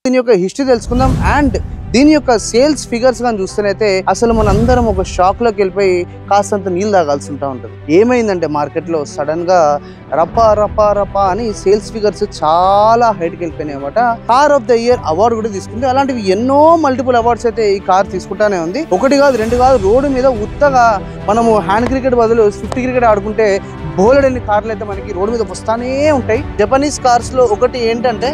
దీని యొక్క హిస్టరీ తెలుసుకుందాం అండ్ దీని యొక్క సేల్స్ ఫిగర్స్ గాని చూస్తేనైతే అసలు మనందరం ఒక షాక్ లోకి వెళ్ళిపోయి కాస్తంత నీళ్ళు తాగాల్సి ఉంటుంది. ఏమైందంటే మార్కెట్ లో సడన్ గా రపా రపా రపా అని సేల్స్ ఫిగర్స్ చాలా హైట్కి వెళ్ళిపోయినాయి అన్నమాట. Car of the year award కూడా తీసుకుంది. అలాంటివి ఎన్నో మల్టిపుల్ అవార్డ్స్ అయితే ఈ కార్ తీసుకుంటానే ఉంది. ఒకటి కాదు రెండు కాదు, రోడ్డు మీద ఉత్తగా మనము హ్యాండ్ క్రికెట్ బదులు స్విఫ్ట్ క్రికెట్ ఆడుకుంటే బోలెడన్ని కార్లు అయితే మనకి రోడ్డు మీద వస్తానే ఉంటాయి. జపనీస్ కార్స్ లో ఒకటి ఏంటంటే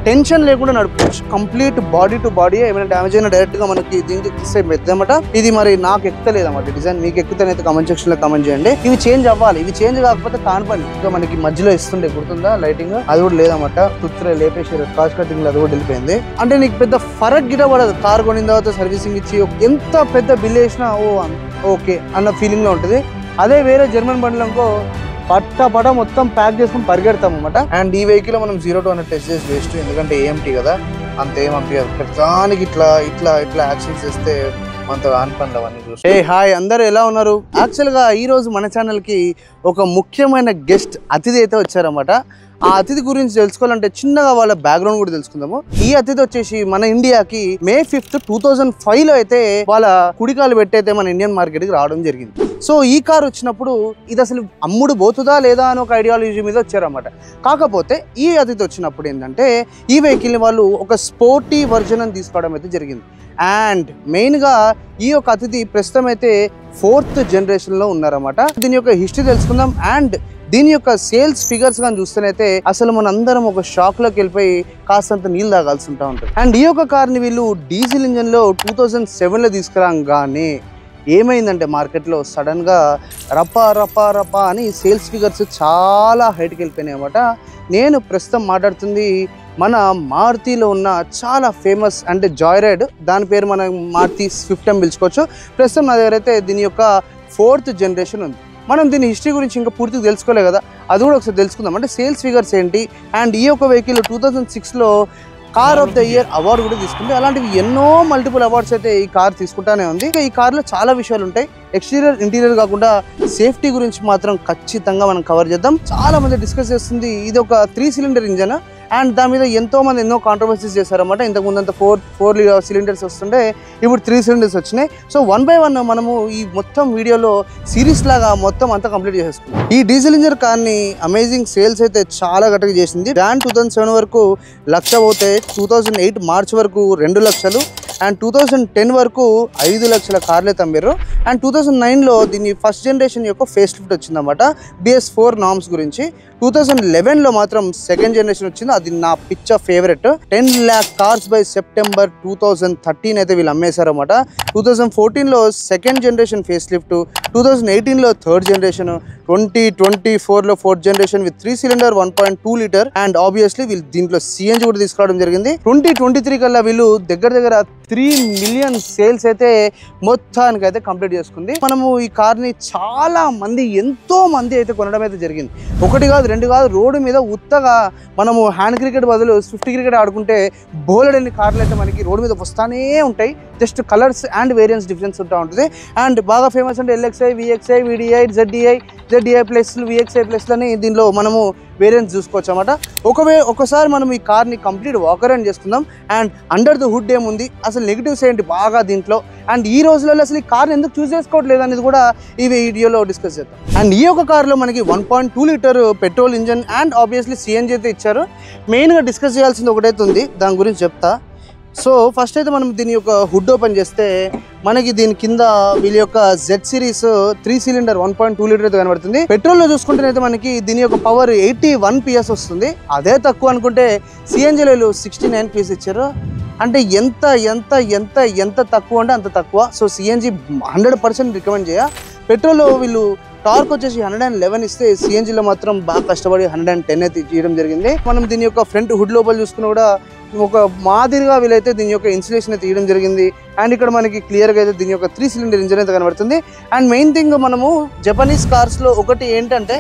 టెన్షన్ లేకుండా నడుపుకోవచ్చు. కంప్లీట్ బాడీ టు బాడీ ఏమైనా డ్యామేజ్ అయినా డైరెక్ట్ గా మనకి దీనికి పెద్దమాట. ఇది మరి నాకు ఎక్కుతలేదన్నమాట డిజైన్. మీకు ఎక్కుతనైతే కామెంట్ సెక్షన్ లో కామెంట్ చేయండి. ఇవి చేంజ్ అవ్వాలి. ఇవి చేంజ్ కాకపోతే కాని పని. ఇంకా మనకి మధ్యలో ఇస్తుండే గుర్తుందా లైటింగ్, అది కూడా లేదన్నమాట. తుత్రే లేపేసారు కాస్ట్ కటింగ్, అది కూడా వెళ్ళిపోయింది. అంటే నీకు పెద్ద ఫరక్ గిట పడదు. కార్ కొనిన తర్వాత సర్వీసింగ్ ఇచ్చి ఎంత పెద్ద బిల్ వేసినా ఓకే అన్న ఫీలింగ్ లో ఉంటుంది. అదే వేరే జర్మన్ బండ్లు అనుకో పట్ట మొత్తం ప్యాక్ చేసుకుని పరిగెడతాం అనమాట. అండ్ ఈ వెహికల్ మనం 0 to 100 టెస్ట్ చేసి వేస్ట్, ఎందుకంటే ఏఎంటీ కదా, అంత ఏమనిపించదు. ప్రతిదానికి ఇట్లా ఇట్లా ఇట్లా యాక్షన్ చేస్తే మనతో ఆన్పండ్లు అవన్నీ చూసి. హాయ్ అందరు ఎలా ఉన్నారు? యాక్చువల్ గా ఈ రోజు మన ఛానల్ కి ఒక ముఖ్యమైన గెస్ట్ అతిథి అయితే వచ్చారన్నమాట. ఆ అతిథి గురించి తెలుసుకోవాలంటే చిన్నగా వాళ్ళ బ్యాక్గ్రౌండ్ కూడా తెలుసుకుందాము. ఈ అతిథి వచ్చేసి మన ఇండియాకి May 5th, 2005 లో అయితే వాళ్ళ కుడికాలు పెట్టయితే మన ఇండియన్ మార్కెట్ కి రావడం జరిగింది. సో ఈ కార్ వచ్చినప్పుడు ఇది అసలు అమ్ముడు పోతుందా లేదా అని ఒక ఐడియాలజీ మీద వచ్చారన్నమాట. కాకపోతే ఈ అతిథి వచ్చినప్పుడు ఏంటంటే ఈ వెహికల్ని వాళ్ళు ఒక స్పోర్టీ వర్జన్ అని తీసుకోవడం అయితే జరిగింది. అండ్ మెయిన్గా ఈ యొక్క అతిథి ప్రస్తుతం అయితే 4th జనరేషన్లో ఉన్నారన్నమాట. దీని యొక్క హిస్టరీ తెలుసుకుందాం అండ్ దీని యొక్క సేల్స్ ఫిగర్స్ గాని చూస్తేనైతే అసలు మనందరం ఒక షాక్ లోకి వెళ్ళిపోయి కాస్తంత నీళ్ళు తాగాల్సి ఉంటుంది. అండ్ ఈ యొక్క కార్ని వీళ్ళు డీజిల్ ఇంజన్ లో 2007 లో తీసుకురాగానే ఏమైందంటే మార్కెట్ లో సడన్ గా రపా రపా రపా అని సేల్స్ ఫిగర్స్ చాలా హైట్కి వెళ్ళిపోయినాయి అన్నమాట. నేను ప్రస్తుతం మాట్లాడుతుంది మన మారుతిలో ఉన్న చాలా ఫేమస్ అంటే జాయ్ రైడ్, దాని పేరు మనం మారుతి స్విఫ్ట్ అని పిలుచుకోవచ్చు. ప్రస్తుతం నా దగ్గర అయితే దీని యొక్క 4th జనరేషన్ ఉంది. మనం దీని హిస్టరీ గురించి ఇంకా పూర్తిగా తెలుసుకోలే కదా, అది కూడా ఒకసారి తెలుసుకుందాం. అంటే సేల్స్ ఫిగర్స్ ఏంటి అండ్ ఈ యొక్క వెహికల్ 2006 లో car of the year award కూడా తీసుకుంది. అలాంటివి ఎన్నో మల్టిపుల్ అవార్డ్స్ అయితే ఈ కార్ తీసుకుంటానే ఉంది. ఈ కార్లో చాలా విషయాలు ఉంటాయి. ఎక్స్టీరియర్ ఇంటీరియర్ కాకుండా సేఫ్టీ గురించి మాత్రం ఖచ్చితంగా మనం కవర్ చేద్దాం. చాలా మంది డిస్కస్ చేస్తుంది ఇది ఒక 3 సిలిండర్ ఇంజన్ అండ్ దాని మీద ఎంతో మంది ఎన్నో కాంట్రవర్సీస్ చేశారన్నమాట. ఇంతకుముందు అంతా 4 సిలిండర్స్ వస్తుంటే ఇప్పుడు 3 సిలిండర్స్ వచ్చినాయి. సో 1 by 1 మనము ఈ మొత్తం వీడియోలో సిరీస్ లాగా మొత్తం అంతా కంప్లీట్ చేసేసుకున్నాం. ఈ డీజిల్ ఇంజన్ కార్ని అమేజింగ్ సేల్స్ అయితే చాలా గట్టిగా చేసింది. జాన్ 2007 వరకు 1,00,000 పోతే 2008 మార్చ్ వరకు 2 లక్షలు అండ్ 2010 వరకు 5 లక్షల కార్లే తమ్మారు. అండ్ 2009 లో దీని ఫస్ట్ జనరేషన్ యొక్క ఫేస్ లిఫ్ట్ వచ్చిందన్నమాట BS4 నార్మ్స్ గురించి. 2011 లో మాత్రం సెకండ్ జనరేషన్ వచ్చింది. అది నా పిచ్చ favourite. 10 lakh cars by September 2013 అయితే వీళ్ళు అమ్మేశారన్నమాట. 2014 లో సెకండ్ జనరేషన్ ఫేస్ లిఫ్ట్, 2018 లో థర్డ్ జనరేషన్, 2024 లో 4th generation with 3 cylinder 1.2 litre and obviously వీళ్ళు దీంట్లో CNG కూడా తీసుకురావడం జరిగింది. 2023 కల్లా వీళ్ళు దగ్గర 3 మిలియన్ సేల్స్ అయితే మొత్తానికి అయితే కంప్లీట్ చేసుకుంది. మనము ఈ కార్ని చాలా మంది ఎంతో మంది అయితే కొనడం అయితే జరిగింది. ఒకటి కాదు రెండు కాదు, రోడ్డు మీద ఉత్తగా మనము హ్యాండ్ క్రికెట్ బదులు స్విఫ్ట్ క్రికెట్ ఆడుకుంటే బోలెడన్ని కార్లు అయితే మనకి రోడ్డు మీద వస్తానే ఉంటాయి. Just colours and variants difference ఉంటా ఉంటుంది. అండ్ బాగా ఫేమస్ అంటే LXi, VXi, VDI, ZDI plus, VXi plus అని దీనిలో మనము వేరియంట్స్ చూసుకోవచ్చు అన్నమాట. ఒకసారి మనం ఈ కార్ని కంప్లీట్ వాకర్ అండ్ చేసుకుందాం. అండ్ అండర్ ద హుడ్ ఏముంది, అసలు నెగిటివ్స్ ఏంటి బాగా దీంట్లో, అండ్ ఈ రోజులలో అసలు ఈ కార్ని ఎందుకు చూస్ చేసుకోవట్లేదు అనేది కూడా ఈ వీడియోలో డిస్కస్ చేద్దాం. అండ్ ఈ యొక్క కార్లో మనకి 1.2 litre petrol engine and obviously CNG అయితే ఇచ్చారు. మెయిన్గా డిస్కస్ చేయాల్సింది ఒకటైతే ఉంది, దాని గురించి చెప్తా. సో ఫస్ట్ అయితే మనం దీని యొక్క హుడ్ ఓపెన్ చేస్తే మనకి దీని కింద వీళ్ళ యొక్క Z సిరీస్ 3 సిలిండర్ 1.2 లీటర్ అయితే కనబడుతుంది. పెట్రోల్ లో చూసుకుంటేనైతే మనకి దీని యొక్క పవర్ 81 PS వస్తుంది. అదే తక్కువ అనుకుంటే CNGలో 69 PS ఇచ్చారు. అంటే ఎంత ఎంత ఎంత ఎంత తక్కువ అంటే అంత తక్కువ. సో CNG 100% రికమెండ్ చేయ. పెట్రోల్లో వీళ్ళు టార్క్ వచ్చేసి 111 ఇస్తే CNGలో మాత్రం బాగా కష్టపడి 110 అయితే చేయడం జరిగింది. మనం దీని యొక్క ఫ్రంట్ హుడ్ లోపల చూసుకున్నా కూడా ఒక మాదిరిగా వీలైతే దీని యొక్క ఇన్సులేషన్ అయితే తీయడం జరిగింది. అండ్ ఇక్కడ మనకి క్లియర్గా అయితే దీని యొక్క 3 సిలిండర్ ఇంజన్ అయితే కనబడుతుంది. అండ్ మెయిన్ థింగ్ మనము జపనీస్ కార్స్లో ఒకటి ఏంటంటే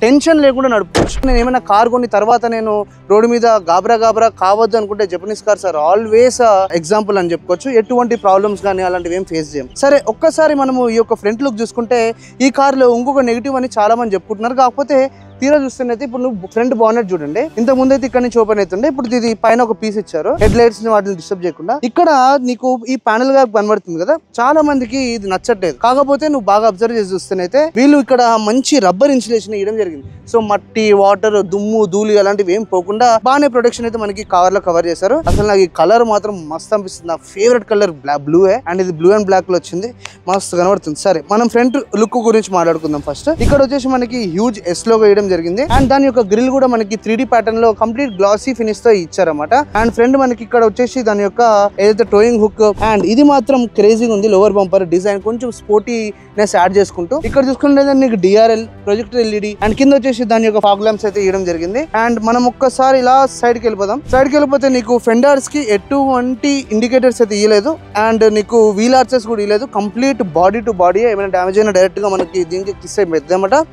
టెన్షన్ లేకుండా నడుపుకోవచ్చు. నేను ఏమైనా కార్ కొని తర్వాత నేను రోడ్డు మీద గాబరా కావద్దు అనుకుంటే Japanese cars are always example అని చెప్పుకోవచ్చు. ఎటువంటి ప్రాబ్లమ్స్ కానీ అలాంటివి ఏం ఫేస్ చేయం. సరే, ఒక్కసారి మనము ఈ యొక్క ఫ్రంట్ లుక్ చూసుకుంటే ఈ కార్లో ఇంకొక నెగిటివ్ అని చాలా మంది చెప్పుకుంటున్నారు. కాకపోతే తీరా చూస్తున్నైతే ఇప్పుడు నువ్వు ఫ్రంట్ బానెట్ చూడండి, ఇంత ముందు అయితే ఇక్కడ నుంచి ఓపెన్ అవుతుండే, ఇప్పుడు ఇది పైన ఒక పీస్ ఇచ్చారు హెడ్ లైట్స్ ని వాటిని డిస్టర్బ్ చేయకుండా. ఇక్కడ నీకు ఈ ప్యానల్ గా కనబడుతుంది కదా, చాలా మందికి ఇది నచ్చట్లేదు. కాకపోతే నువ్వు బాగా అబ్జర్వ్ చేసి చూస్తేనైతే వీళ్ళు ఇక్కడ మంచి రబ్బర్ ఇన్సులేషన్ ఇవ్వడం జరిగింది. సో మట్టి, వాటర్, దుమ్ము, ధూళి అలాంటివి ఏం పోకుండా బాగానే ప్రొటెక్షన్ అయితే మనకి కవర్ లో కవర్ చేశారు. అసలు నాకు ఈ కలర్ మాత్రం మస్తు అనిపిస్తుంది. నా ఫేవరెట్ కలర్ బ్లూ అండ్ ఇది బ్లూ అండ్ బ్లాక్ లో వచ్చింది, మస్తు కనబడుతుంది. సరే, మనం ఫ్రంట్ లుక్ గురించి మాట్లాడుకుందాం. ఫస్ట్ ఇక్కడ వచ్చేసి మనకి హ్యూజ్ ఎస్ లోగో వేయడం జరిగింది అండ్ దాని యొక్క గ్రిల్ కూడా మనకి 3D ప్యాటర్న్ లో కంప్లీట్ గ్లాసీ ఫినిష్ తో ఇచ్చారన్నమాట. అండ్ ఫ్రంట్ మనకి ఇక్కడ వచ్చేసి దాని యొక్క ఏదైతే టోయింగ్ హుక్ అండ్ ఇది మాత్రం క్రేజీగా ఉంది. లోవర్ బంపర్ డిజైన్ కొంచెం స్పోర్టీనెస్ యాడ్ చేసుకుంటూ ఇక్కడ చూసుకుంటే నీకు DRL ప్రొజెక్టర్ LED అండ్ కింద వచ్చేసి దాని యొక్క ఫాగ్ ల్యాంప్స్ అయితే ఇవ్వడం జరిగింది. అండ్ మనం ఒక్కసారి ఇలా సైడ్ కి వెళ్ళిపోదాం. సైడ్ కి వెళ్ళిపోతే నీకు ఫెండర్స్ కి ఎటువంటి ఇండికేటర్స్ అయితే ఇవ్వలేదు అండ్ నీకు వీల్ ఆర్చెస్ కూడా ఇవ్వలేదు. కంప్లీట్ బాడీ టు బాడీ, ఏమైనా డ్యామేజ్ అయినా డైరెక్ట్ గా మనకి దీనికి కిస్ అయిపోద్ది అన్నమాట.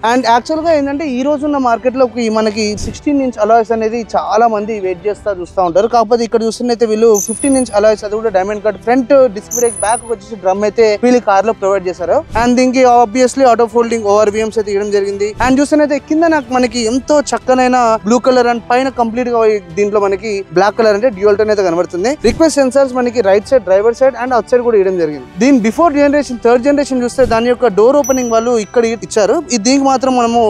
అండ్ యాక్చువల్గా ఏంటంటే ఈ రోజున్న మార్కెట్లోకి మనకి 16 ఇంచ్ అలాయ్స్ అనేది చాలా మంది వెయిట్ చూస్తూ ఉంటారు. కాకపోతే ఇక్కడ చూస్తున్నైతే వీళ్ళు 15 ఇంచ్ అలాయ్స్, అది కూడా diamond cut, front disc brake, back వచ్చేసి డ్రమ్ అయితే వీళ్ళు కార్ లో ప్రొవైడ్ చేశారు. అండ్ దీనికి ఆబ్వియస్లీ ఆటో ఫోల్డింగ్ ORVMs అయితే ఇవ్వడం జరిగింది. అండ్ చూస్తున్నైతే కింద నాకు మనకి ఎంతో చక్కనైన బ్లూ కలర్ అండ్ పైన కంప్లీట్ గా దీంట్లో మనకి బ్లాక్ కలర్ అంటే డ్యూయల్ టోన్ అయితే కనబడుతుంది. రిక్వెస్ట్ సెన్సార్స్ మనకి right side, driver side and out side కూడా ఇవ్వడం జరిగింది. దీని బిఫోర్ జనరేషన్, థర్డ్ జనరేషన్ చూస్తే దాని యొక్క డోర్ ఓపెనింగ్ వాళ్ళు ఇక్కడ ఇచ్చారు. దీనికి మాత్రం మనము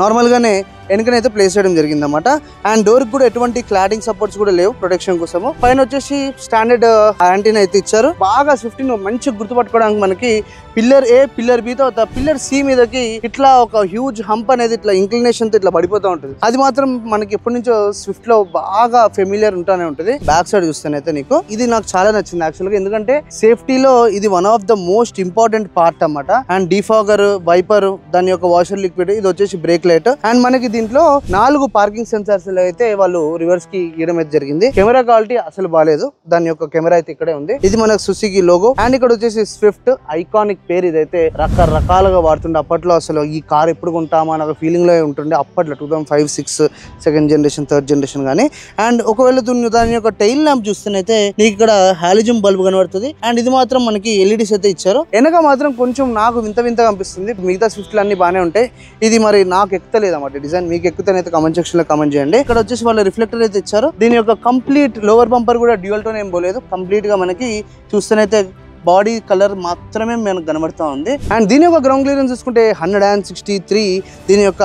నార్మల్ గానే వెనకనైతే ప్లేస్ చేయడం జరిగింది అన్నమాట. అండ్ డోర్ కూడా ఎటువంటి క్లాడింగ్ సపోర్ట్స్ కూడా లేవు ప్రొటెక్షన్ కోసము. పైన వచ్చేసి స్టాండర్డ్ యాంటీనా అయితే ఇచ్చారు. బాగా 15 మంచి గుర్తుపట్టుకోవడానికి మనకి పిల్లర్ A, పిల్లర్ B తో పిల్లర్ C మీదకి ఇట్లా ఒక హ్యూజ్ హంప్ అనేది ఇట్లా ఇంక్లినేషన్ తో ఇట్లా పడిపోతూ ఉంటుంది. అది మాత్రం మనకి ఎప్పటి నుంచో స్విఫ్ట్ లో బాగా ఫెమిలియర్ ఉంటానే ఉంటుంది. బ్యాక్ సైడ్ చూస్తేనైతే నీకు ఇది నాకు చాలా నచ్చింది యాక్చువల్ గా, ఎందుకంటే సేఫ్టీలో ఇది one of the most important part అన్నమాట. అండ్ డిఫాగర్, వైపర్, దాని యొక్క వాషర్ లిక్విడ్, ఇది వచ్చేసి బ్రేక్ లైట్ అండ్ మనకి దీంట్లో 4 పార్కింగ్ సెన్సార్స్ అయితే వాళ్ళు రివర్స్ కి ఇవ్వడం అయితే జరిగింది. కెమెరా క్వాలిటీ అసలు బాగాలేదు, దాని యొక్క కెమెరా అయితే ఇక్కడే ఉంది. ఇది మనకు సుజుకి లోగో అండ్ ఇక్కడ వచ్చేసి స్విఫ్ట్ ఐకానిక్ పేరు. ఇదైతే రకరకాలుగా వాడుతుండే. అప్పట్లో అసలు ఈ కార్ ఎప్పుడు కొంటామా అనే ఫీలింగ్ లో ఉంటుండే అప్పట్లో, 2005, 2006 సెకండ్ జనరేషన్, థర్డ్ జనరేషన్ గానీ. అండ్ ఒకవేళ దాని యొక్క టైల్ ల్యాంప్ చూస్తేనైతే నీకు ఇక్కడ హాలిజం బల్బ్ కనబడుతుంది. అండ్ ఇది మాత్రం మనకి LEDs అయితే ఇచ్చారు. వెనక మాత్రం కొంచెం నాకు వింతగా అనిపిస్తుంది. మిగతా స్విఫ్ట్లు అన్ని బాగానే ఉంటాయి, ఇది మరి నాకు ఎక్కుతలేదు అన్నమాట డిజైన్. మీకు ఎక్కుతేనైతే కామెంట్ సెక్షన్ లో కామెంట్ చేయండి. ఇక్కడ వచ్చేసి వాళ్ళు రిఫ్లెక్టర్ అయితే ఇచ్చారు. దీని యొక్క కంప్లీట్ లోవర్ బంపర్ కూడా డ్యూయల్ టోన్ ఏం పోలేదు. కంప్లీట్ గా మనకి చూస్తేనైతే బాడీ కలర్ మాత్రమే మనకు కనబడుతూ ఉంది. అండ్ దీని యొక్క గ్రౌండ్ క్లియరెన్స్ చూసుకుంటే 163 దీని యొక్క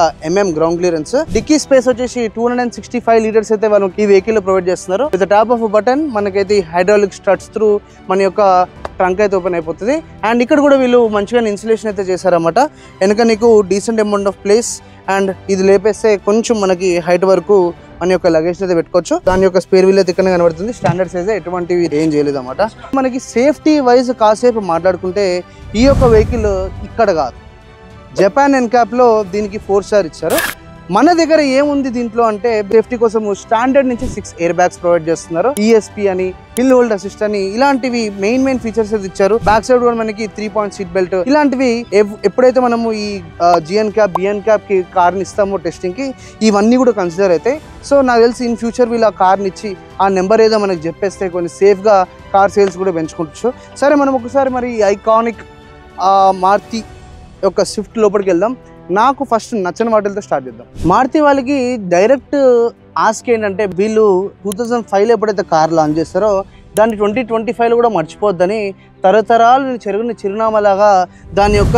గ్రౌండ్ క్లియరెన్స్. డిక్కీ స్పేస్ వచ్చేసి 265 లీటర్స్ అయితే వాళ్ళు ఈ వెహికల్ లో ప్రొవైడ్ చేస్తున్నారు. విత్ టాప్ ఆఫ్ బటన్ మనకైతే హైడ్రాలిక్ స్టడ్స్ త్రూ మన యొక్క ట్రంక్ అయితే ఓపెన్ అయిపోతుంది. అండ్ ఇక్కడ కూడా వీళ్ళు మంచిగా ఇన్సులేషన్ అయితే చేశారన్నమాట. వెనక నీకు decent amount of place and ఇది లేపేస్తే కొంచెం మనకి హైట్ వరకు మన యొక్క లగేజ్ అయితే పెట్టుకోవచ్చు. దాని యొక్క స్పేర్ వీల్ అయితే ఇక్కడ కనబడుతుంది. స్టాండర్డ్ సైజ్, ఎటువంటివి ఏం చేయలేదు అన్నమాట. మనకి సేఫ్టీ వైజ్ కాసేపు మాట్లాడుకుంటే ఈ యొక్క వెహికల్ ఇక్కడ కాదు, జపాన్ ఎన్కాప్ లో దీనికి 4 స్టార్ ఇచ్చారు. మన దగ్గర ఏముంది దీంట్లో అంటే సేఫ్టీ కోసం స్టాండర్డ్ నుంచి 6 ఎయిర్ బ్యాగ్స్ ప్రొవైడ్ చేస్తున్నారు. ESP అని, హిల్ హోల్డ్ అసిస్ట్ అని, ఇలాంటివి మెయిన్ ఫీచర్స్ అయితే ఇచ్చారు. బ్యాక్ సైడ్ కూడా మనకి 3-point సీట్ బెల్ట్, ఇలాంటివి ఎప్పుడైతే మనము ఈ GN క్యాప్, BN క్యాప్ కి కార్ ని ఇస్తామో టెస్టింగ్ కి, ఇవన్నీ కూడా కన్సిడర్ అవుతాయి. సో నాకు తెలిసి ఇన్ ఫ్యూచర్ వీళ్ళు ఆ కార్ ని ఇచ్చి ఆ నెంబర్ ఏదో మనకి చెప్పేస్తే కొన్ని సేఫ్ గా కార్ సేల్స్ కూడా పెంచుకుంటచ్చు. సరే, మనం ఒకసారి మరి ఐకానిక్ మారుతి యొక్క స్విఫ్ట్ లోపలికి వెళ్దాం. నాకు ఫస్ట్ నచ్చిన వాటితో స్టార్ట్ చేద్దాం. మారుతి వాళ్ళకి డైరెక్ట్ ఆస్క్ ఏంటంటే వీళ్ళు 2005లో ఎప్పుడైతే కార్ లాంచ్ చేస్తారో దాన్ని 2025లో కూడా మర్చిపోద్దని తరతరాలు చెరుగుని చిరునామాలాగా దాని యొక్క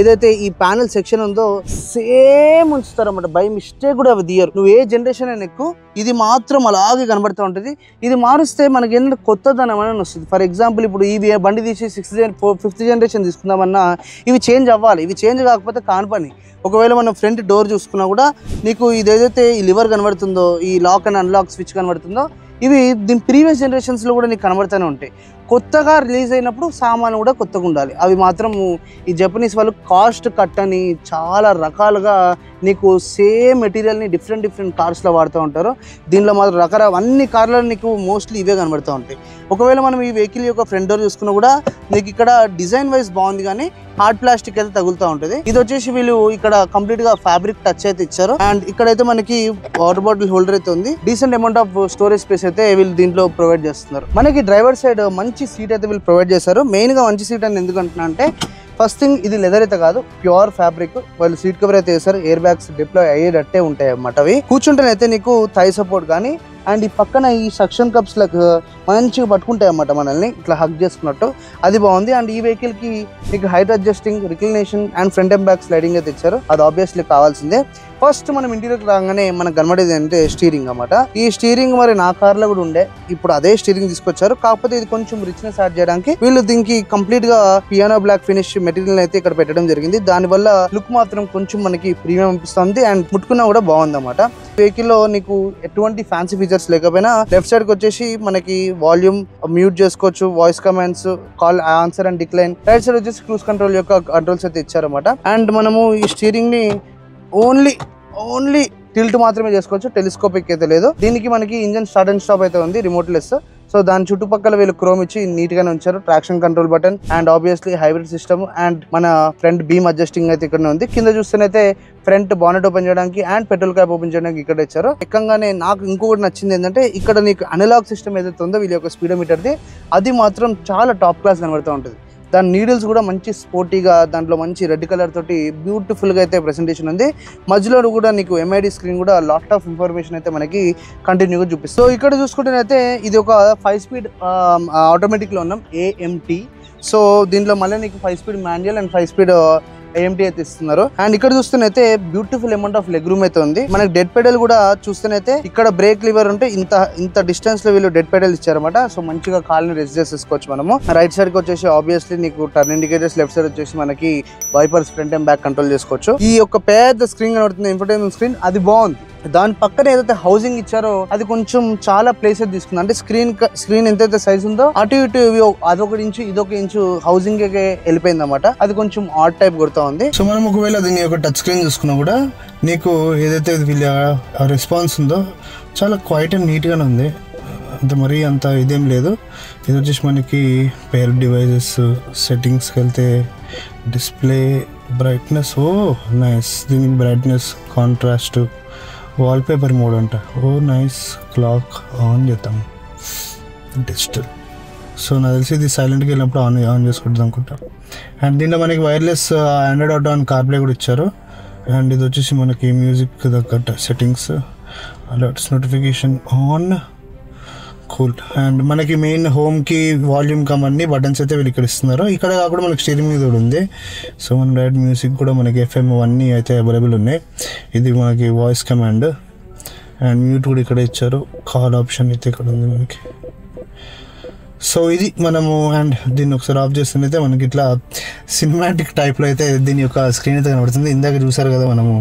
ఏదైతే ఈ ప్యానెల్ సెక్షన్ ఉందో సేమ్ ఉంచుతారన్నమాట. బై మిస్టేక్ కూడా అవి తీయరు. నువ్వు ఏ జనరేషన్ అయినా ఎక్కువ, ఇది మాత్రం అలాగే కనబడుతూ ఉంటుంది. ఇది మారుస్తే మనకి ఏంటంటే కొత్తదనం అని వస్తుంది. ఫర్ ఎగ్జాంపుల్ ఇప్పుడు ఈ బండి తీసి 5th జనరేషన్ తీసుకుందామన్నా ఇవి చేంజ్ అవ్వాలి. ఇవి చేంజ్ కాకపోతే కాని పని. ఒకవేళ మనం ఫ్రంట్ డోర్ చూసుకున్నా కూడా నీకు ఇది ఏదైతే ఈ లివర్ కనబడుతుందో, ఈ లాక్ అండ్ అన్లాక్ స్విచ్ కనబడుతుందో, ఇవి దీని ప్రీవియస్ జనరేషన్స్లో కూడా నీకు కనబడుతూనే ఉంటాయి. కొత్తగా రిలీజ్ అయినప్పుడు సామాను కూడా కొత్తగా ఉండాలి. అవి మాత్రం ఈ జపనీస్ వాళ్ళు కాస్ట్ కట్ అని చాలా రకాలుగా నీకు సేమ్ మెటీరియల్ని డిఫరెంట్ కార్స్లో వాడుతూ ఉంటారు. దీనిలో మాత్రం అన్ని కార్లలో నీకు మోస్ట్లీ ఇవే కనబడుతూ ఉంటాయి. ఒకవేళ మనం ఈ వెహికల్ యొక్క ఫ్రంట్ డోర్ చూసుకున్నా కూడా నీకు ఇక్కడ డిజైన్ వైజ్ బాగుంది, కానీ హార్డ్ ప్లాస్టిక్ అయితే తగులుతూ ఉంటుంది. ఇది వచ్చేసి వీళ్ళు ఇక్కడ కంప్లీట్ గా ఫ్యాబ్రిక్ టచ్ అయితే ఇచ్చారు. అండ్ ఇక్కడైతే మనకి వాటర్ బాటిల్ హోల్డర్ అయితే ఉంది. Decent amount of storage space అయితే వీళ్ళు దీంట్లో ప్రొవైడ్ చేస్తున్నారు. మనకి డ్రైవర్ సైడ్ మంచి సీట్ అయితే వీళ్ళు ప్రొవైడ్ చేశారు. మెయిన్ గా మంచి సీట్ అని ఎందుకు అంటున్నా అంటే ఫస్ట్ థింగ్ ఇది లెదర్ అయితే కాదు, ప్యూర్ ఫ్యాబ్రిక్. వాళ్ళు సీట్ కవర్ అయితే వేస్తారు. ఎయిర్ బ్యాగ్స్ డిప్లాయ్ అయ్యేటట్టే ఉంటాయి అన్నమాట. అవి కూర్చుంటేనైతే నీకు థై సపోర్ట్ కానీ అండ్ ఈ పక్కన ఈ సక్షన్ కప్స్ లకు మంచిగా పట్టుకుంటాయి అన్నమాట మనల్ని ఇట్లా హగ్ చేసుకున్నట్టు. అది బాగుంది. అండ్ ఈ వెహికల్ కి మీకు height adjusting, reclination and front and back sliding అయితే ఇచ్చారు. అది ఆబ్వియస్లీ కావాల్సిందే. ఫస్ట్ మనం ఇంటీరియర్ రాగానే మనకు కనబడేది అంటే స్టీరింగ్ అన్నమాట. ఈ స్టీరింగ్ మరి నా కార్ లో కూడా ఉండే, ఇప్పుడు అదే స్టీరింగ్ తీసుకొచ్చారు. కాకపోతే ఇది కొంచెం రిచ్నెస్ యాడ్ చేయడానికి వీళ్ళు దీనికి కంప్లీట్ గా పియానో బ్లాక్ ఫినిష్ మెటీరియల్ అయితే ఇక్కడ పెట్టడం జరిగింది. దాని వల్ల లుక్ మాత్రం కొంచెం మనకి ప్రీమియం అనిపిస్తుంది అండ్ ముట్టుకున్నా కూడా బాగుంది అన్నమాట. వెహికల్ లో నీకు ఎటువంటి ఫ్యాన్సీ ఫీచర్స్ లేకపోయినా లెఫ్ట్ సైడ్ కి వచ్చేసి మనకి వాల్యూమ్ మ్యూట్ చేసుకోవచ్చు, voice commands, call answer and decline. Right side వచ్చేసి క్రూజ్ కంట్రోల్ యొక్క కంట్రోల్స్ అయితే ఇచ్చారన్నమాట. అండ్ మనము ఈ స్టీరింగ్ ని ఓన్లీ టిల్ట్ మాత్రమే చేసుకోవచ్చు, టెలిస్కోపిక్ అయితే లేదు. దీనికి మనకి ఇంజన్ స్టార్ట్ అండ్ స్టాప్ అయితే ఉంది, రిమోట్ లెస్. సో దాని చుట్టుపక్కల వీళ్ళు క్రోమ్ ఇచ్చి నీట్ గానే ఉంచారు. Traction control button and obviously hybrid system and మన ఫ్రంట్ బీమ్ అడ్జస్టింగ్ అయితే ఇక్కడ ఉంది. కింద చూస్తేనైతే ఫ్రంట్ బానెట్ ఓపెన్ చేయడానికి అండ్ పెట్రోల్ క్యాప్ ఓపెన్ చేయడానికి ఇక్కడ ఇచ్చారు. ఎక్కంగానే నాకు ఇంకొకటి నచ్చింది ఏంటంటే ఇక్కడ నీకు అనలాగ్ సిస్టమ్ ఏదైతే ఉందో వీళ్ళ యొక్క స్పీడోమీటర్ది, అది మాత్రం చాలా టాప్ క్లాస్ కనబడుతూ ఉంటుంది. దాని నీడిల్స్ కూడా మంచి స్పోర్టీగా, దాంట్లో మంచి రెడ్ కలర్ తోటి బ్యూటిఫుల్ గా అయితే ప్రెసెంటేషన్ ఉంది. మధ్యలో కూడా నీకు ఎంఐడి స్క్రీన్ కూడా లాట్ ఆఫ్ ఇన్ఫర్మేషన్ అయితే మనకి కంటిన్యూగా చూపిస్తుంది. సో ఇక్కడ చూసుకుంటేనైతే ఇది ఒక 5 స్పీడ్ ఆటోమేటిక్ లో ఉన్నాం, AMT. సో దీంట్లో మళ్ళీ నీకు 5 speed manual and 5 speed AMT అయితే ఇస్తున్నారు. అండ్ ఇక్కడ చూస్తేనైతే beautiful amount of leg room అయితే ఉంది. మనకి డెడ్ పెడల్ కూడా చూస్తేనైతే ఇక్కడ బ్రేక్ లివర్ ఉంటే ఇంత డిస్టెన్స్ లో వీళ్ళు డెడ్ పెడల్ ఇచ్చారన్నమాట. సో మంచిగా కాల్ని రెస్ట్ చేసేసుకోవచ్చు మనము. రైట్ సైడ్ కి వచ్చేసి ఆబ్వియస్లీ నీకు టర్న్ ఇండికేటర్స్, లెఫ్ట్ సైడ్ వచ్చేసి మనకి wipers front and back control చేసుకోవచ్చు. ఈ యొక్క పెద్ద స్క్రీన్ కనబడుతుంది, ఇన్ఫోటైన్మెంట్ స్క్రీన్, అది బాగుంది. దాని పక్కన ఏదైతే హౌసింగ్ ఇచ్చారో అది కొంచెం చాలా ప్లేస్ తీసుకుంది. అంటే స్క్రీన్ ఎంతైతే సైజ్ ఉందో అటు ఇటు అదొక ఇంచు ఇదొక ఇంచు హౌసింగ్ వెళ్ళిపోయింది అన్నమాట. అది కొంచెం ఆడ్ టైప్ కొడుతా ఉంది. సో మనం ఒకవేళ దీని యొక్క టచ్ స్క్రీన్ చూసుకున్నా కూడా నీకు ఏదైతే వీళ్ళ రెస్పాన్స్ ఉందో చాలా క్వైట్ అండ్ నీట్ గానే ఉంది. అంత మరీ అంత ఇదేం లేదు. ఇది వచ్చేసి మనకి పేర్ డివైజెస్ సెట్టింగ్స్కి వెళ్తే డిస్ప్లే బ్రైట్నెస్, నైస్. దీనికి బ్రైట్నెస్, కాంట్రాస్ట్, వాల్పేపర్ మోడ్ అంట, నైస్. క్లాక్ ఆన్ చేద్దాం, డిజిటల్. సో నాకు తెలిసి ఇది సైలెంట్కి వెళ్ళినప్పుడు ఆన్ చేసుకుంటుంది అనుకుంటా. అండ్ దీంట్లో మనకి wireless Android auto and CarPlay కూడా ఇచ్చారు. అండ్ ఇది వచ్చేసి మనకి మ్యూజిక్ తగ్గట్టు settings, alerts, notification on, cool. And మనకి మెయిన్ హోమ్కి వాల్యూమ్ కమ్ అన్ని బటన్స్ అయితే వీళ్ళు ఇక్కడ ఇస్తున్నారు. ఇక్కడ కాకుండా మనకి స్టీరింగ్ మీద కూడా ఉంది. సో మన డైరెక్ట్ మ్యూజిక్ కూడా మనకి FM అన్నీ అయితే అవైలబుల్ ఉన్నాయి. ఇది మనకి వాయిస్ కమాండ్ అండ్ మ్యూట్ కూడా ఇక్కడ ఇచ్చారు. కాల్ ఆప్షన్ అయితే ఇక్కడ ఉంది మనకి. సో ఇది మనము అండ్ దీన్ని ఒకసారి ఆఫ్ చేస్తుంటే మనకి ఇట్లా సినిమాటిక్ టైప్లో అయితే దీని యొక్క స్క్రీన్ అయితే కనబడుతుంది. ఇందాక చూసారు కదా మనము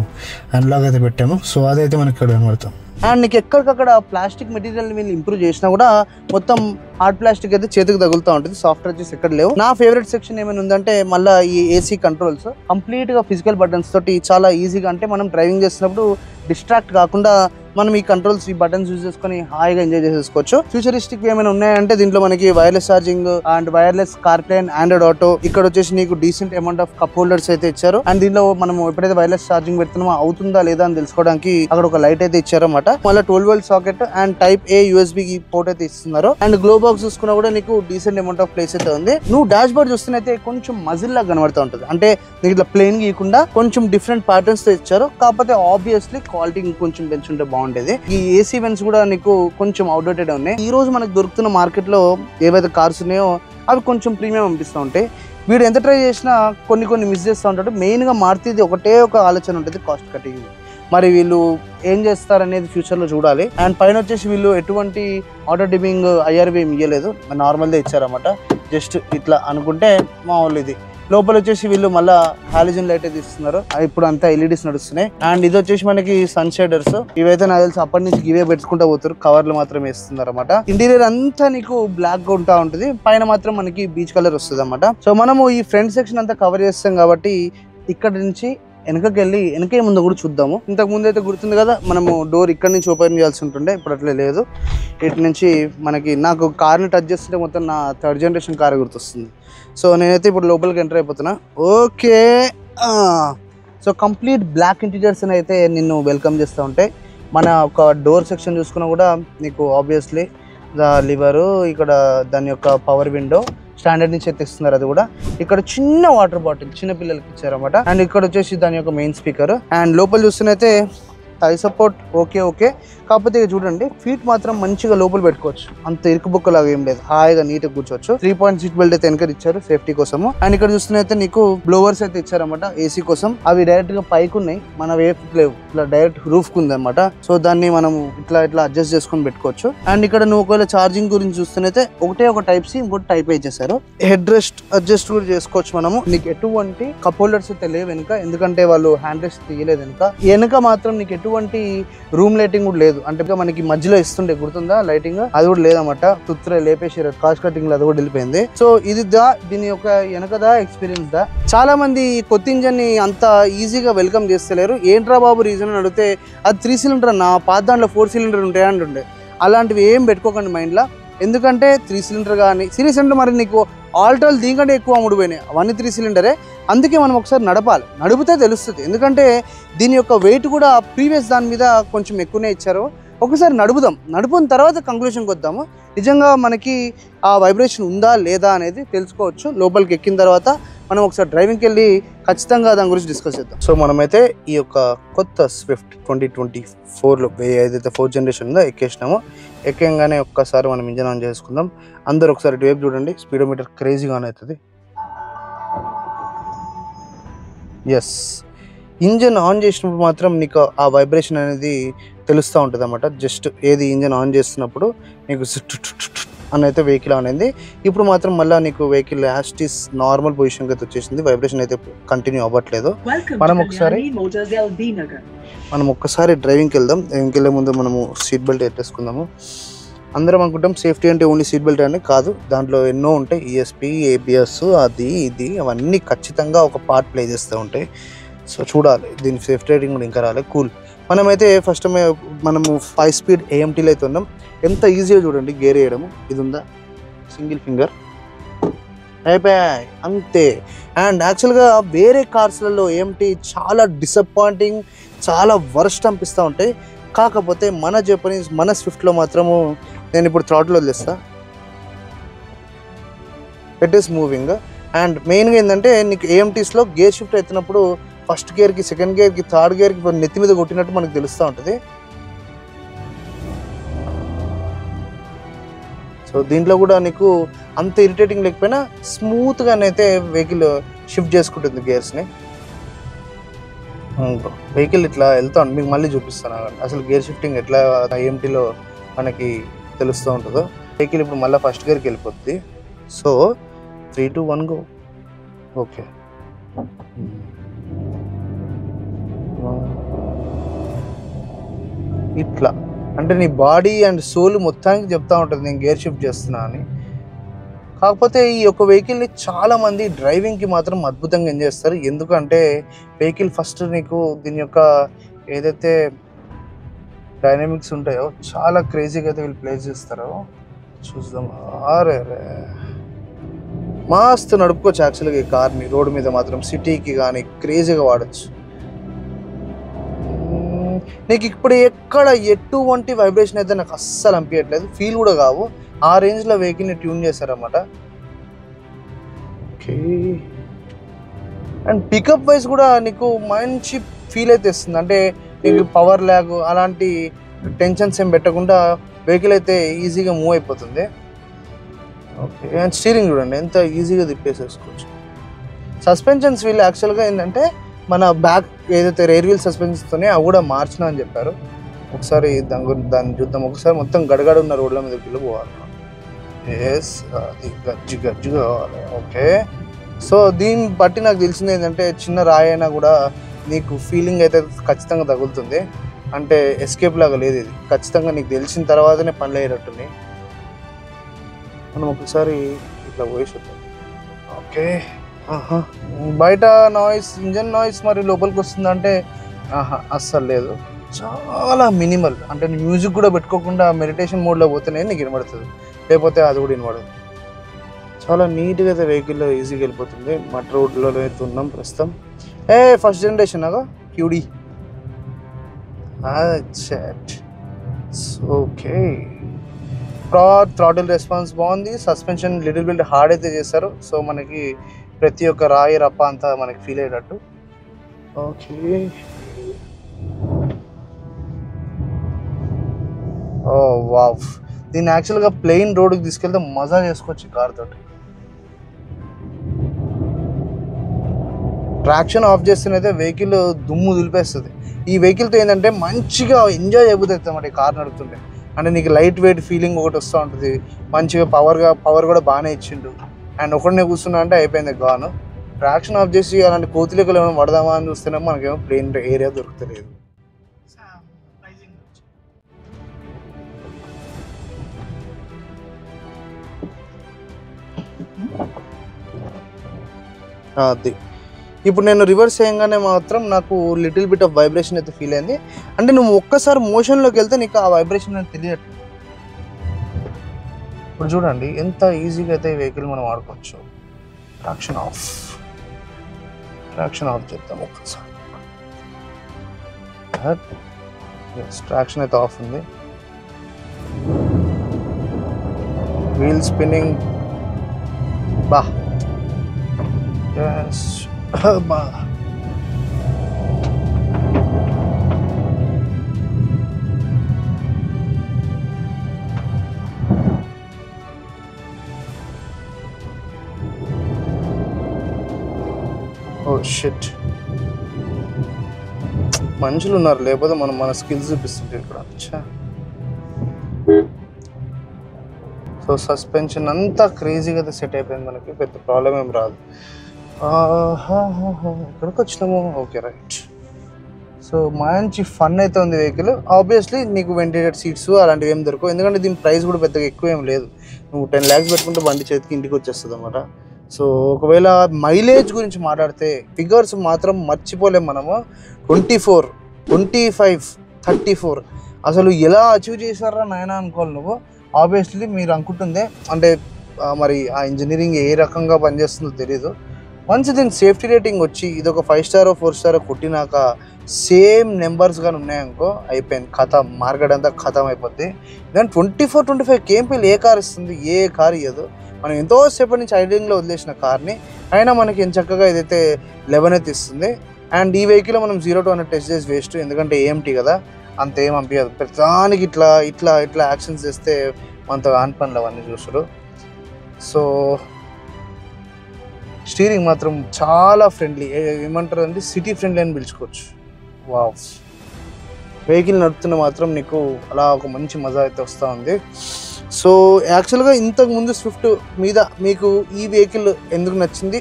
అనలాగ్ అయితే పెట్టాము. సో అదైతే మనకి ఇక్కడ కనబడతాం. అండ్ నీకు ఎక్కడికక్కడ ప్లాస్టిక్ మెటీరియల్ వీళ్ళు ఇంప్రూవ్ చేసినా కూడా మొత్తం హార్డ్ ప్లాస్టిక్ అయితే చేతికి తగులుతూ ఉంటుంది. సాఫ్ట్వేర్ వచ్చేసి ఎక్కడ లేవు. నా ఫేవరెట్ సెక్షన్ ఏమైనా ఉందంటే మళ్ళీ ఈ AC కంట్రోల్స్ కంప్లీట్ గా ఫిజికల్ బటన్స్ తోటి చాలా ఈజీగా, అంటే మనం డ్రైవింగ్ చేస్తున్నప్పుడు డిస్ట్రాక్ట్ కాకుండా మనం ఈ కంట్రోల్స్, ఈ బటన్స్ యూజ్ చేసుకుని హాయిగా ఎంజాయ్ చేసేసుకోవచ్చు. ఫ్యూచరిస్టిక్ ఏమైనా ఉన్నాయంటే దీంట్లో మనకి wireless charging and wireless CarPlay and Android auto. ఇక్కడ వచ్చేసి నీకు decent amount of cup holders అయితే ఇచ్చారు. అండ్ దీనిలో మనం ఎప్పుడైతే వైర్లెస్ ఛార్జింగ్ పెడుతున్నామో అవుతుందా లేదా అని తెలుసుకోవడానికి అక్కడ ఒక లైట్ అయితే ఇచ్చారన్నమాట. మళ్ళీ 12V socket and Type A USB port అయితే ఇస్తున్నారు. అండ్ గ్లో బాక్స్ చూసుకున్నా కూడా నీకు డీసెంట్ అమౌంట్ ఆఫ్ ప్లేస్ అయితే ఉంది. నువ్వు డాష్ బోర్డ్ చూస్తేనైతే కొంచెం మజిల్ లాగా కనబడుతూ ఉంటుంది. అంటే నీకు ఇట్లా ప్లేన్ గీయకుండా కొంచెం డిఫరెంట్ ప్యాటర్న్స్ తో ఇచ్చారు. కాకపోతే ఆబ్వియస్లీ క్వాలిటీ ఇంకొంచెం పెంచుంటే బాగుండేది. ఈ AC వెన్స్ కూడా నీకు కొంచెం అవుట్డేటెడ్ ఉన్నాయి. ఈ రోజు మనకు దొరుకుతున్న మార్కెట్ లో ఏవైతే కార్స్ ఉన్నాయో అవి కొంచెం ప్రీమియం అనిపిస్తూ ఉంటాయి. వీడు ఎంత ట్రై చేసినా కొన్ని మిస్ చేస్తూ ఉంటాడు. మెయిన్ గా మారుతిది ఒకటే ఒక ఆలోచన ఉంటుంది, కాస్ట్ కటింగ్. మరి వీళ్ళు ఏం చేస్తారనేది ఫ్యూచర్ లో చూడాలి. అండ్ పైన వచ్చేసి వీళ్ళు ఎటువంటి ఆటో డిమింగ్ IRV ఇవ్వలేదు, నార్మల్దే ఇచ్చారన్నమాట. జస్ట్ ఇట్లా అనుకుంటే మా వాళ్ళు ఇది. లోపల వచ్చేసి వీళ్ళు మళ్ళీ హాలిజన్ లైట్ అయితే ఇస్తున్నారు. ఇప్పుడు అంతా LEDs నడుస్తున్నాయి. అండ్ ఇది వచ్చేసి మనకి సన్ షేడర్స్. ఇవైతే నాకు తెలిసి అప్పటి నుంచి ఇవే పెట్టుకుంటా పోతారు, కవర్లు మాత్రం వేస్తున్నారు అనమాట. ఇంటీరియర్ అంతా నీకు బ్లాక్ గా ఉంటా ఉంటుంది, పైన మాత్రం మనకి బీచ్ కలర్ వస్తుంది అనమాట. సో మనము ఈ ఫ్రంట్ సెక్షన్ అంతా కవర్ చేస్తాం కాబట్టి ఇక్కడ నుంచి వెనకకి వెళ్ళి వెనకే ముందు కూడా చూద్దాము. ఇంతకు ముందు అయితే గుర్తుంది కదా, మనము డోర్ ఇక్కడ నుంచి ఓపెన్ చేయాల్సి ఉంటుండే, ఇప్పుడు అట్లే లేదు. ఇటు నుంచి మనకి నాకు కార్ని టచ్ చేస్తుంటే మొత్తం నా 3rd జనరేషన్ కార్ గుర్తొస్తుంది. సో నేనైతే ఇప్పుడు లోపలికి ఎంటర్ అయిపోతున్నా. Okay, so complete black interiors అయితే నిన్ను వెల్కమ్ చేస్తూ ఉంటాయి. మన ఒక డోర్ సెక్షన్ చూసుకున్నా కూడా నీకు ఆబ్వియస్లీ లివరు, ఇక్కడ దాని యొక్క పవర్ విండో స్టాండర్డ్ నుంచి ఎత్తిస్తున్నారు. అది కూడా ఇక్కడ చిన్న వాటర్ బాటిల్ చిన్న పిల్లలకి ఇచ్చారన్నమాట. అండ్ ఇక్కడ వచ్చేసి దాని యొక్క మెయిన్ స్పీకర్. అండ్ లోపల చూస్తున్నైతే థై సపోర్ట్ ఓకే. కాకపోతే చూడండి, ఫీట్ మాత్రం మంచిగా లోపల పెట్టుకోవచ్చు, అంత ఇరుకుబుక్కలాగా ఏం లేదు, హాయిగా నీట్గా కూర్చోవచ్చు. 3-point సీట్ బెల్ట్ అయితే వెనక ఇచ్చారు సేఫ్టీ కోసము. అండ్ ఇక్కడ చూస్తున్నైతే నీకు బ్లోవర్స్ అయితే ఇచ్చారన్నమాట ఏసీ కోసం. అవి డైరెక్ట్ గా పైకి ఉన్నాయి, మన వేఫ్ లేవు, ఇట్లా డైరెక్ట్ రూఫ్ కు ఉంది అనమాట. సో దాన్ని మనం ఇట్లా అడ్జస్ట్ చేసుకుని పెట్టుకోవచ్చు. అండ్ ఇక్కడ నువ్వు ఒకవేళ ఛార్జింగ్ గురించి చూస్తున్నైతే ఒక టైప్ సి, ఇంకోటి టైప్ ఏ చేశారు. హెడ్ రెస్ట్ అడ్జస్ట్ కూడా చేసుకోవచ్చు మనము. నీకు ఎటువంటి కప్ హోల్డర్స్ అయితే లేవు వెనుక, ఎందుకంటే వాళ్ళు హ్యాండ్ రెస్ట్ తీయలేదు వెనుక మాత్రం నీకు ఎటువంటి రూమ్ లైటింగ్ కూడా లేదు. అంటే మనకి మధ్యలో ఇస్తుండే గుర్తుందా లైటింగ్, అది కూడా లేదన్నమాట. తుత్రే లేపేసారు, కాస్ట్ కటింగ్ లో అది కూడా వెళ్ళిపోయింది. సో ఇది దీని యొక్క వెనకదా ఎక్స్పీరియన్స్ దా. చాలా మంది కొత్త ఇంజన్ ని అంత ఈజీగా వెల్కమ్ చేస్తలేరు. ఏంట్రా బాబు రీజన్ అని అడిగితే, అది 3 సిలిండర్ అన్న, పాత దాంట్లో 4 సిలిండర్ ఉంటాయి అంటుండే. అలాంటివి ఏం పెట్టుకోకండి మైండ్ లో. ఎందుకంటే 3 సిలిండర్ కానీ సిరీస్ అంటే మరి నీకు ఆల్టోలు దీనికంటే ఎక్కువ అమ్ముడుపోయినాయి, అవన్నీ 3 సిలిండరే. అందుకే మనం ఒకసారి నడపాలి, నడిపితే తెలుస్తుంది. ఎందుకంటే దీని యొక్క వెయిట్ కూడా ప్రీవియస్ దాని మీద కొంచెం ఎక్కువనే ఇచ్చారు. ఒకసారి నడుపున తర్వాత కంక్లూషన్కి వద్దాము. నిజంగా మనకి ఆ వైబ్రేషన్ ఉందా లేదా అనేది తెలుసుకోవచ్చు లోపలికి ఎక్కిన తర్వాత. మనం ఒకసారి డ్రైవింగ్కి వెళ్ళి ఖచ్చితంగా దాని గురించి డిస్కస్ చేద్దాం. సో మనమైతే ఈ యొక్క కొత్త స్విఫ్ట్ 2024లో ఏదైతే 4th జనరేషన్ ఉందో ఎక్కేసినామో, ఎక్కంగానే ఒక్కసారి మనం ఇంజన్ ఆన్ చేసుకుందాం. అందరూ ఒకసారి ఇటువైపు చూడండి, స్పీడోమీటర్ క్రేజీగా ఆన్ అవుతుంది. ఎస్, ఇంజన్ ఆన్ చేసినప్పుడు మాత్రం నీకు ఆ వైబ్రేషన్ అనేది తెలుస్తూ ఉంటుంది అన్నమాట. జస్ట్ ఏది ఇంజన్ ఆన్ చేస్తున్నప్పుడు నీకు అని అయితే వెహికల్ ఆన్ అయింది. ఇప్పుడు మాత్రం మళ్ళీ నీకు వెహికల్ యాస్టిస్ నార్మల్ పొజిషన్కి అయితే వచ్చేసింది, వైబ్రేషన్ అయితే కంటిన్యూ అవ్వట్లేదు. మనం ఒక్కసారి డ్రైవింగ్కి వెళ్దాం. డ్రైవింగ్కి వెళ్ళే ముందు మనము సీట్ బెల్ట్ పెట్టేసుకుందాము. అందరం అనుకుంటాం సేఫ్టీ అంటే ఓన్లీ సీట్ బెల్ట్ అని, కాదు, దాంట్లో ఎన్నో ఉంటాయి. ఈఎస్పి, ఏబిఎస్, అది ఇది అవన్నీ ఖచ్చితంగా ఒక పార్ట్ ప్లే చేస్తూ ఉంటాయి. సో చూడాలి, దీని సేఫ్టీ రేటింగ్ కూడా ఇంకా రాలేదు. కూల్. మనమైతే ఫస్ట్ మనము 5 స్పీడ్ ఏఎంటీలో అయితే ఉన్నాం. ఎంత ఈజీగా చూడండి గేర్ వేయడము. ఇది ఉందా, సింగిల్ ఫింగర్ అయిపోయాయి అంతే. అండ్ యాక్చువల్గా వేరే కార్స్లలో ఏఎంటీ చాలా డిసప్పాయింటింగ్, చాలా వర్స్ట్ అనిపిస్తూ ఉంటాయి. కాకపోతే మన జపనీస్, మన స్విఫ్ట్లో మాత్రము నేను ఇప్పుడు థ్రాటిల్ వదిలేస్తా, ఇట్ ఈస్ మూవింగ్. అండ్ మెయిన్గా ఏంటంటే నీకు ఏఎంటీస్లో గేర్ షిఫ్ట్ అవుతున్నప్పుడు ఫస్ట్ గేర్కి, సెకండ్ గేర్కి, థర్డ్ గేర్కి నెత్తి మీద కొట్టినట్టు మనకు తెలుస్తూ ఉంటుంది. సో దీంట్లో కూడా నీకు అంత ఇరిటేటింగ్ లేకపోయినా స్మూత్గానైతే వెహికల్ షిఫ్ట్ చేసుకుంటుంది గేర్స్ని. వెహికల్ ఇట్లా వెళ్తాను, మీకు మళ్ళీ చూపిస్తాను అసలు గేర్ షిఫ్టింగ్ ఎట్లా ఏఎంటీలో మనకి తెలుస్తూ ఉంటుందో. వెహికల్ ఇప్పుడు మళ్ళీ ఫస్ట్ గేర్కి వెళ్ళిపోతుంది. So 3, 2, 1 go. ఓకే, ఇట్లా అంటే నీ బాడీ అండ్ సోల్ మొత్తానికి చెప్తా ఉంటుంది నేను గేర్ షిఫ్ట్ చేస్తున్నా అని. కాకపోతే ఈ యొక్క వెహికల్ని చాలామంది డ్రైవింగ్కి మాత్రం అద్భుతంగా ఎంజాయ్ చేస్తారు. ఎందుకంటే వెహికల్ ఫస్ట్ నీకు దీని యొక్క ఏదైతే డైనమిక్స్ ఉంటాయో చాలా క్రేజీగా అయితే వీళ్ళు ప్లేస్ చేస్తారో చూద్దాం. అరే మస్తు నడుపుకోవచ్చు యాక్చువల్గా ఈ కార్ని. రోడ్డు మీద మాత్రం సిటీకి కానీ క్రేజీగా వాడచ్చు. నీకు ఇప్పుడు ఎక్కడ ఎటువంటి వైబ్రేషన్ అయితే నాకు అస్సలు అనిపించట్లేదు, ఫీల్ కూడా కావు. ఆ రేంజ్లో వెహికల్ని ట్యూన్ చేశారన్నమాట. ఓకే, అండ్ పికప్ వైజ్ కూడా నీకు మంచి ఫీల్ అయితే ఇస్తుంది. అంటే నీకు పవర్ ల్యాగ్ అలాంటి టెన్షన్స్ ఏం పెట్టకుండా వెహికల్ అయితే ఈజీగా మూవ్ అయిపోతుంది. ఓకే, అండ్ స్టీరింగ్ చూడండి ఎంత ఈజీగా తిప్పేసేసుకోవచ్చు. సస్పెన్షన్స్ వీళ్ళు యాక్చువల్గా ఏంటంటే మన బ్యాక్ ఏదైతే రేర్ వీల్ సస్పెన్షన్స్తోనే అవి కూడా మార్చినా అని చెప్పారు. ఒకసారి దాన్ని చూద్దాం. ఒకసారి మొత్తం గడగడ ఉన్న రోడ్ల మీద పిల్లలు పోవాలి. ఎస్, అది గజ్జిగా కావాలి. ఓకే, సో దీన్ని బట్టి నాకు తెలిసింది ఏంటంటే చిన్న రాయి అయినా కూడా నీకు ఫీలింగ్ అయితే ఖచ్చితంగా తగులుతుంది. అంటే ఎస్కేప్ లాగా లేదు, ఇది ఖచ్చితంగా నీకు తెలిసిన తర్వాతనే పనులు అయ్యేటట్టుంది. మనం ఒకసారి ఇట్లా పోయేసి వద్దాం. ఓకే, బయట నాయిస్, ఇంజన్ నాయిస్ మరి లోపలికి వస్తుందంటే అస్సలు లేదు. చాలా మినిమల్. అంటే మ్యూజిక్ కూడా పెట్టుకోకుండా మెడిటేషన్ మోడ్లో పోతేనే నీకు వినబడుతుంది, లేకపోతే అది కూడా వినబడదు. చాలా నీట్గా అయితే వెహికల్ ఈజీగా వెళ్ళిపోతుంది. మట్ రోడ్లో అయితే ఉన్నాం ప్రస్తుతం. ఫస్ట్ జనరేషన్ అగా క్యూడీ. ఓకే, థ్రాటిల్ రెస్పాన్స్ బాగుంది. సస్పెన్షన్ లిటిల్ బిట్ హార్డ్ అయితే చేస్తారు. సో మనకి ప్రతి ఒక్క రాయి రప్ప అంతా మనకి ఫీల్ అయ్యేటట్టు. ఓకే, ఓ వావ్. దీన్ని యాక్చువల్గా ప్లెయిన్ రోడ్కి తీసుకెళ్తే మజా చేసుకోవచ్చు ఈ కార్ తోటి. ట్రాక్షన్ ఆఫ్ చేస్తేనైతే వెహికల్ దుమ్ము దులిపేస్తుంది. ఈ వెహికల్తో ఏంటంటే మంచిగా ఎంజాయ్ అయిపోతుంది అన్నమాట ఈ కార్ నడుపుతుంటే. అంటే నీకు లైట్ వెయిట్ ఫీలింగ్ ఒకటి వస్తూ ఉంటుంది. మంచిగా పవర్ కూడా బాగానే ఇచ్చిండు. అండ్ ఒకటినే కూర్చున్నా అంటే అయిపోయింది గాను. ట్రాక్షన్ ఆఫ్ చేసి అలాంటి కోతిలేకలు ఏమైనా పడదామా అని చూస్తేనే మనకేమో ప్లెయిన్ ఏరియా దొరుకుతలేదు. అది ఇప్పుడు నేను రివర్స్ చేయగానే మాత్రం నాకు లిటిల్ బిట్ ఆఫ్ వైబ్రేషన్ అయితే ఫీల్ అయింది. అంటే నువ్వు ఒక్కసారి మోషన్లోకి వెళ్తే నీకు ఆ వైబ్రేషన్ అనేది తెలియట్లేదు. ఇప్పుడు చూడండి ఎంత ఈజీగా అయితే ఈ వెహికల్ మనం వాడుకోవచ్చు. ట్రాక్షన్ ఆఫ్ చేద్దాం ఒక్కసారి. ట్రాక్షన్ అయితే ఆఫ్ ఉంది. వీల్ స్పిన్నింగ్ బా. బా ఓ షిట్, మనుషులు ఉన్నారు, లేకపోతే మనం మన స్కిల్స్ చూపిస్తుంటే ఇక్కడ. సో సస్పెన్షన్ అంతా క్రేజీగా అయితే సెట్ అయిపోయింది. మనకి పెద్ద ప్రాబ్లం ఏం రాదు. ఎక్కడికి వచ్చినాము? Okay right. సో మంచి ఫన్ అయితే ఉంది వెహికల్. ఆబ్వియస్లీ నీకు వెంటిలేటెడ్ సీట్స్ అలాంటివి ఏం దొరకవు, ఎందుకంటే దీని ప్రైస్ కూడా పెద్దగా ఎక్కువ ఏం లేదు. నువ్వు 10 lakhs పెట్టుకుంటే బండి చేతికి ఇంటికి వచ్చేస్తుంది అన్నమాట. సో ఒకవేళ మైలేజ్ గురించి మాట్లాడితే ఫిగర్స్ మాత్రం మర్చిపోలేము మనము. 24, 25, 34 అసలు ఎలా అచీవ్ చేశారా నాయన అనుకోవాలి నువ్వు. ఆబ్వియస్లీ మీరు అనుకుంటుందే అంటే మరి ఆ ఇంజనీరింగ్ ఏ రకంగా పనిచేస్తుందో తెలీదు. వన్స్ దీని సేఫ్టీ రేటింగ్ వచ్చి ఇది ఒక 5 star 4 star కొట్టినాక సేమ్ నెంబర్స్ కానీ ఉన్నాయనుకో అయిపోయింది, ఖతం. మార్కెట్ అంతా ఖతం అయిపోద్ది. దాని 24-25 KMPలు ఏ కార్ ఇస్తుంది? ఏ కార్ ఇవ్వదు. మనం ఎంతోసేపటి నుంచి ఐడింగ్లో వదిలేసిన కార్ని అయినా మనకి ఎంత చక్కగా ఇదైతే 11 అయితే ఇస్తుంది. అండ్ ఈ వెహికల్ మనం 0 to 100 టెస్ట్ చేసి వేస్ట్, ఎందుకంటే ఏఎంటీ కదా, అంత ఏం అనిపించదు. ప్రతిదానికి ఇట్లా ఇట్లా ఇట్లా యాక్షన్స్ చేస్తే మనతో ఆన్ పనులు అవన్నీ చూసుడు. సో స్టీరింగ్ మాత్రం చాలా ఫ్రెండ్లీ, ఏమంటారు అంటే సిటీ ఫ్రెండ్లీ అని పిలుచుకోవచ్చు. వావ్, వెహికల్ నడుపుతున్న మాత్రం నీకు అలా ఒక మంచి మజా అయితే వస్తూ ఉంది. సో యాక్చువల్గా ఇంతకు ముందు స్విఫ్ట్ మీద మీకు ఈ వెహికల్ ఎందుకు నచ్చింది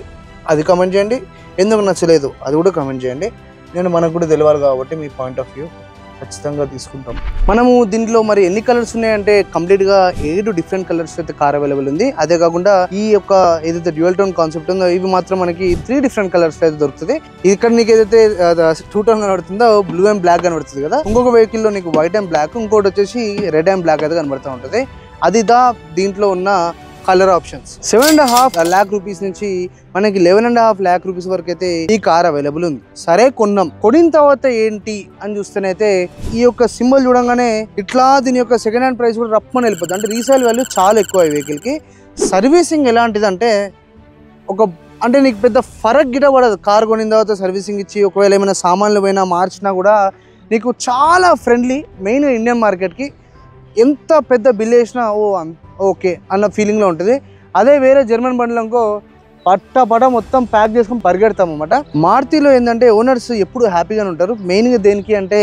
అది కామెంట్ చేయండి, ఎందుకు నచ్చలేదు అది కూడా కామెంట్ చేయండి. మనకు కూడా తెలియాలి కాబట్టి మీ పాయింట్ ఆఫ్ వ్యూ ఖచ్చితంగా తీసుకుంటాం. మనము దీంట్లో మరి ఎన్ని కలర్స్ ఉన్నాయంటే కంప్లీట్గా 7 different కలర్స్ అయితే కార్ అవైలబుల్ ఉంది. అదే కాకుండా ఈ యొక్క ఏదైతే డ్యూయల్ టోన్ కాన్సెప్ట్ ఉందో ఇవి మాత్రం మనకి 3 different కలర్స్ అయితే దొరుకుతుంది. ఇక్కడ నీకు ఏదైతే 2 tone కనబడుతుందో బ్లూ అండ్ బ్లాక్ కనబడుతుంది కదా, ఇంకొక వెహికల్లో నీకు వైట్ అండ్ బ్లాక్, ఇంకోటి వచ్చేసి రెడ్ అండ్ బ్లాక్ అయితే కనబడుతూ ఉంటుంది. అది దీంట్లో ఉన్న కలర్ ఆప్షన్స్. 7.5 lakh rupees నుంచి మనకి 11.5 lakh rupees వరకు అయితే ఈ కార్ అవైలబుల్ ఉంది. సరే కొన్నాం, కొనిన తర్వాత ఏంటి అని చూస్తేనైతే ఈ యొక్క సింబల్ చూడంగానే ఇట్లా దీని యొక్క సెకండ్ హ్యాండ్ ప్రైస్ కూడా రప్పని వెళ్ళిపోతుంది. అంటే రీసేల్ వాల్యూ చాలా ఎక్కువ ఈ వెహికల్కి. సర్వీసింగ్ ఎలాంటిదంటే అంటే నీకు పెద్ద ఫరక్ గిట పడదు. కార్ కొనిన తర్వాత సర్వీసింగ్ ఇచ్చి ఒకవేళ ఏమైనా సామాన్లు పోయినా మార్చినా కూడా నీకు చాలా ఫ్రెండ్లీ. మెయిన్గా ఇండియన్ మార్కెట్కి ఎంత పెద్ద బిల్ వేసినా ఓకే అన్న ఫీలింగ్లో ఉంటుంది. అదే వేరే జర్మన్ బండ్లు అనుకో పట్ట మొత్తం ప్యాక్ చేసుకొని పరిగెడతాం అన్నమాట. మారుతిలో ఏంటంటే ఓనర్స్ ఎప్పుడు హ్యాపీగానే ఉంటారు. మెయిన్గా దేనికి అంటే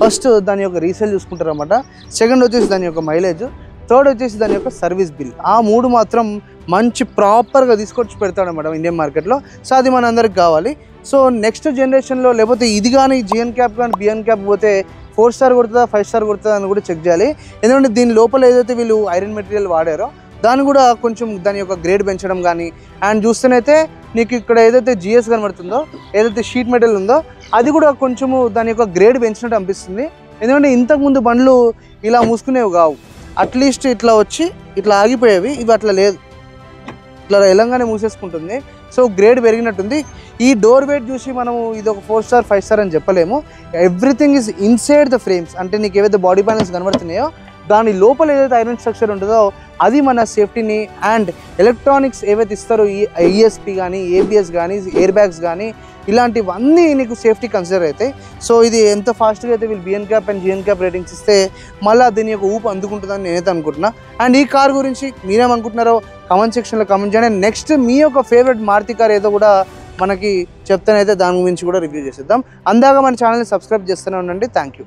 ఫస్ట్ దాని యొక్క రీసేల్ చూసుకుంటారు అన్నమాట, సెకండ్ వచ్చేసి దాని యొక్క మైలేజ్, థర్డ్ వచ్చేసి దాని యొక్క సర్వీస్ బిల్. ఆ 3 మాత్రం మంచి ప్రాపర్గా తీసుకొచ్చి పెడతాడన్నమాట ఇండియన్ మార్కెట్లో. సో అది మన అందరికి కావాలి. సో నెక్స్ట్ జనరేషన్లో లేకపోతే ఇది కానీ జిఎన్ క్యాప్ కానీ బిఎన్ క్యాప్ పోతే 4 star కొడుతుందా 5 star కొడుతుందా అని కూడా చెక్ చేయాలి. ఎందుకంటే దీని లోపల ఏదైతే వీళ్ళు ఐరన్ మెటీరియల్ వాడారో దాన్ని కూడా కొంచెం దాని యొక్క గ్రేడ్ పెంచడం కానీ. అండ్ చూస్తేనైతే నీకు ఇక్కడ ఏదైతే జిఎస్ కనబడుతుందో, ఏదైతే షీట్ మెటల్ ఉందో అది కూడా కొంచెము దాని యొక్క గ్రేడ్ పెంచినట్టు అనిపిస్తుంది. ఎందుకంటే ఇంతకుముందు బండ్లు ఇలా మూసుకునేవి కావు, అట్లీస్ట్ ఇట్లా వచ్చి ఇట్లా ఆగిపోయేవి. ఇవి అట్లా లేదు, ఇట్లా ఎలంగానే మూసేసుకుంటుంది. So grade పెరిగినట్టుంది. ఈ డోర్ వెయిట్ చూసి మనము ఇది ఒక 4 స్టార్ 5 స్టార్ అని చెప్పలేము. Everything is inside the frames. అంటే నీకు ఏవైతే బాడీ ప్యానల్స్ కనబడుతున్నాయో దాని లోపల ఏదైతే ఐరన్ స్ట్రక్చర్ ఉంటుందో అది మన సేఫ్టీని, అండ్ ఎలక్ట్రానిక్స్ ఏవైతే ఇస్తారో ఈఎస్పి కానీ, ఏబిఎస్ కానీ, ఎయిర్ బ్యాగ్స్ కానీ, ఇలాంటివన్నీ నీకు సేఫ్టీ కన్సిడర్ అవుతాయి. సో ఇది ఎంత ఫాస్ట్గా అయితే వీళ్ళు BNCAP and GNCAP ratings ఇస్తే మళ్ళీ దీని యొక్క ఊపు అందుకుంటుందని నేనైతే అనుకుంటున్నా. అండ్ ఈ కార్ గురించి మీరేమనుకుంటున్నారో కామెంట్ సెక్షన్లో కామెంట్ చేయండి. నెక్స్ట్ మీ యొక్క ఫేవరెట్ మారుతి కార్ ఏదో కూడా మనకి చెప్తానైతే దాని గురించి కూడా రివ్యూ చేసేద్దాం. అందాక మన ఛానల్ని సబ్స్క్రైబ్ చేస్తూనే ఉండండి. Thank you.